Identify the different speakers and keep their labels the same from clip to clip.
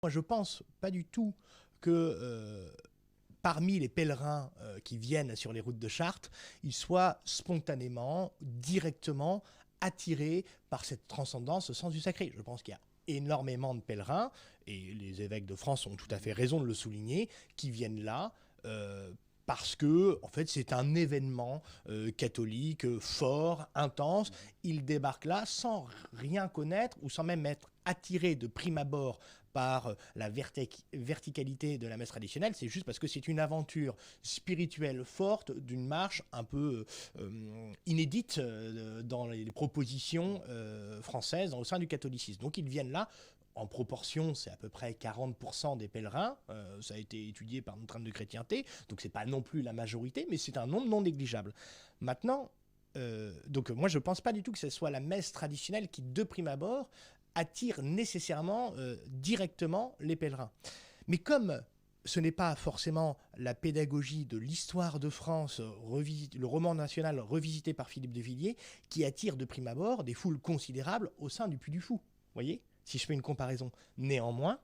Speaker 1: Moi, je pense pas du tout que parmi les pèlerins qui viennent sur les routes de Chartres, ils soient spontanément, directement attirés par cette transcendance au sens du sacré. Je pense qu'il y a énormément de pèlerins, et les évêques de France ont tout à fait raison de le souligner, qui viennent là parce que, en fait, c'est un événement catholique fort, intense. Ils débarquent là sans rien connaître ou sans même être attirés de prime abord par la verticalité de la messe traditionnelle. C'est juste parce que c'est une aventure spirituelle forte d'une marche un peu inédite dans les propositions françaises au sein du catholicisme. Donc ils viennent là. En proportion, c'est à peu près 40% des pèlerins. Ça a été étudié par notre âme de chrétienté. Donc, ce n'est pas non plus la majorité, mais c'est un nombre non négligeable. Maintenant, donc moi, je ne pense pas du tout que ce soit la messe traditionnelle qui, de prime abord, attire nécessairement, directement les pèlerins. Mais comme ce n'est pas forcément la pédagogie de l'histoire de France, le roman national revisité par Philippe de Villiers, qui attire de prime abord des foules considérables au sein du Puy du Fou. Vous voyez, si je fais une comparaison. Néanmoins,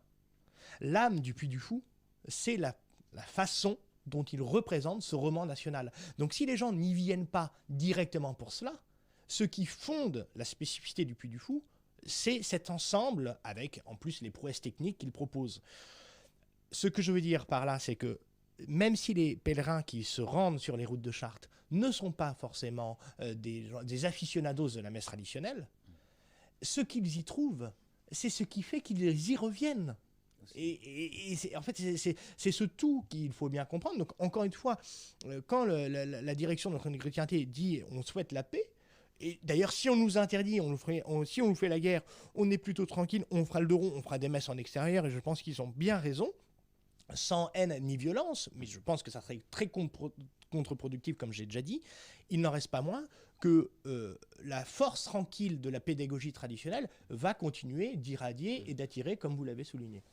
Speaker 1: l'âme du Puy du Fou, c'est la façon dont il représente ce roman national. Donc si les gens n'y viennent pas directement pour cela, ce qui fonde la spécificité du Puy du Fou, c'est cet ensemble avec en plus les prouesses techniques qu'il propose. Ce que je veux dire par là, c'est que même si les pèlerins qui se rendent sur les routes de Chartres ne sont pas forcément des aficionados de la messe traditionnelle, ce qu'ils y trouvent, c'est ce qui fait qu'ils y reviennent. En fait, c'est ce tout qu'il faut bien comprendre. Donc, encore une fois, quand la direction de notre chrétienté dit on souhaite la paix, et d'ailleurs, si on nous interdit, si on nous fait la guerre, on est plutôt tranquille, on fera le dos rond, on fera des messes en extérieur, et je pense qu'ils ont bien raison, sans haine ni violence, mais je pense que ça serait très contre-productif, comme j'ai déjà dit. Il n'en reste pas moins que la force tranquille de la pédagogie traditionnelle va continuer d'irradier et d'attirer, comme vous l'avez souligné.